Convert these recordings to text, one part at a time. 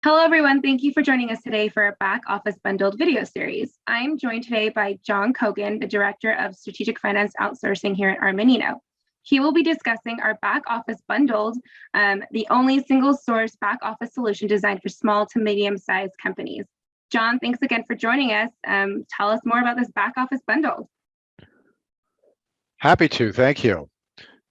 Hello, everyone. Thank you for joining us today for a Back Office Bundled video series. I'm joined today by John Kogan, the Director of Strategic Finance Outsourcing here at Armanino. He will be discussing our Back Office Bundled, the only single source back office solution designed for small to medium-sized companies. John, thanks again for joining us. Tell us more about this Back Office Bundled. Happy to, thank you.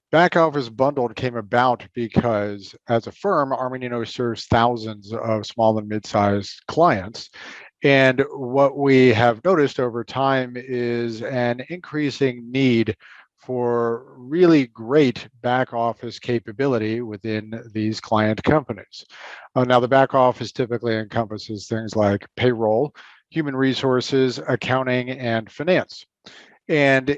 Back Office Bundled came about because as a firm, Armanino serves thousands of small and mid-sized clients. And what we have noticed over time is an increasing need for really great back office capability within these client companies. Now, the back office typically encompasses things like payroll, human resources, accounting, and finance. And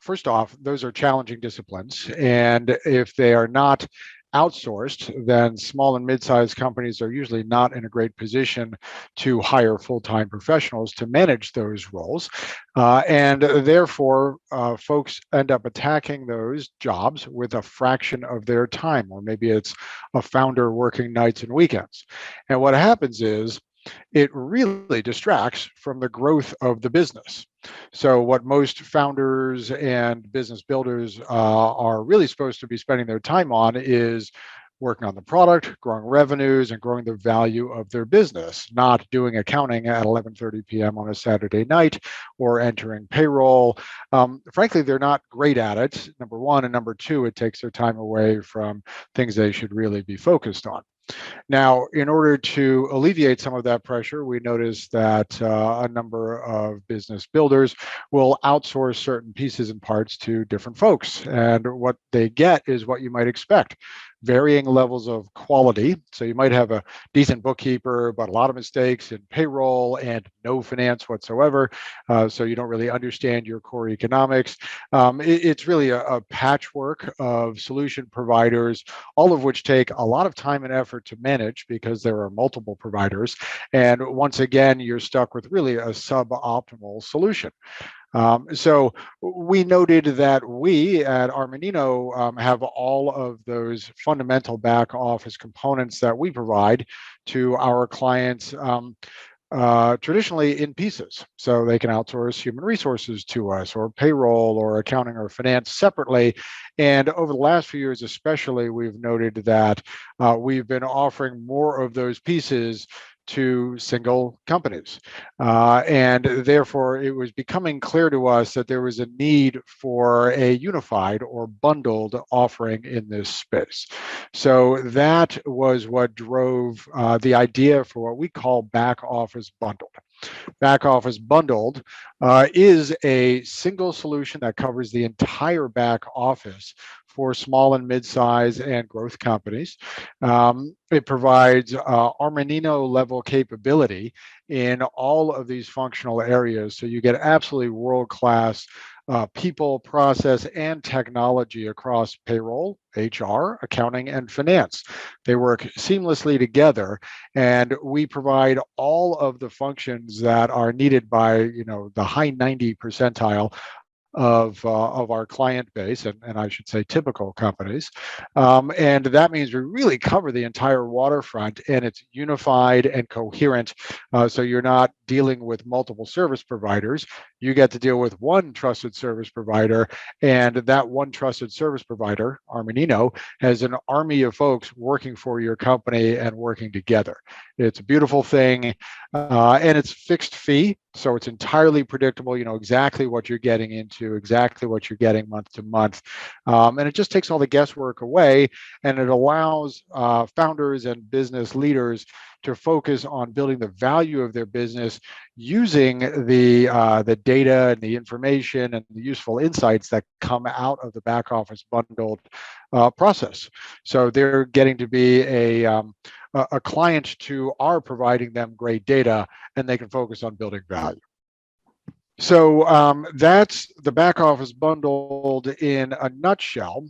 first off, those are challenging disciplines. And if they are not outsourced, then small and mid-sized companies are usually not in a great position to hire full-time professionals to manage those roles. And therefore, folks end up attacking those jobs with a fraction of their time, or maybe it's a founder working nights and weekends. And what happens is, it really distracts from the growth of the business. So what most founders and business builders are really supposed to be spending their time on is working on the product, growing revenues, and growing the value of their business, not doing accounting at 11:30 p.m. on a Saturday night or entering payroll. Frankly, they're not great at it, number one, and number two, it takes their time away from things they should really be focused on. Now, in order to alleviate some of that pressure, we noticed that a number of business builders will outsource certain pieces and parts to different folks. And what they get is what you might expect. Varying levels of quality. So you might have a decent bookkeeper, but a lot of mistakes in payroll and no finance whatsoever. So you don't really understand your core economics. It's really a patchwork of solution providers, all of which take a lot of time and effort to manage because there are multiple providers. And once again, you're stuck with really a suboptimal solution. So we noted that we at Armanino have all of those fundamental back office components that we provide to our clients traditionally in pieces. So they can outsource human resources to us, or payroll, or accounting, or finance separately. And over the last few years especially, we've noted that we've been offering more of those pieces to single companies. And therefore, it was becoming clear to us that there was a need for a unified or bundled offering in this space. So that was what drove the idea for what we call Back Office Bundled. Back Office Bundled is a single solution that covers the entire back office for small and mid-size and growth companies. It provides Armanino level capability in all of these functional areas. So you get absolutely world-class people, process, and technology across payroll, HR, accounting, and finance. They work seamlessly together, and we provide all of the functions that are needed by, the high 90 percentile of our client base, and I should say typical companies. And that means we really cover the entire waterfront, and it's unified and coherent. So you're not dealing with multiple service providers. You get to deal with one trusted service provider, and that one trusted service provider, Armanino, has an army of folks working for your company and working together. It's a beautiful thing, and it's fixed fee. So it's entirely predictable. You know exactly what you're getting into, exactly what you're getting month to month. And it just takes all the guesswork away, and it allows founders and business leaders to focus on building the value of their business using the data and the information and the useful insights that come out of the back office bundled process. So they're getting to be a client to our providing them great data, and they can focus on building value. So that's the back office bundled in a nutshell.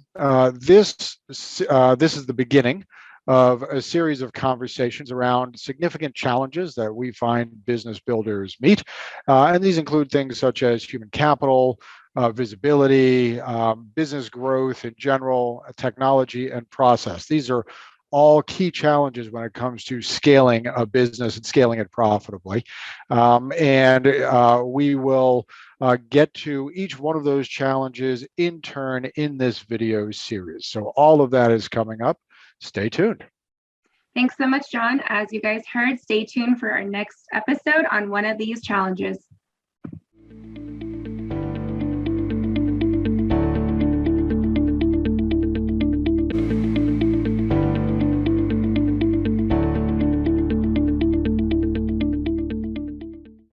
This is the beginning of a series of conversations around significant challenges that we find business builders meet. And these include things such as human capital, visibility, business growth in general, technology, and process. These are all key challenges when it comes to scaling a business and scaling it profitably. We will get to each one of those challenges in turn in this video series. So all of that is coming up. Stay tuned. Thanks so much, John. As you guys heard, stay tuned for our next episode on one of these challenges.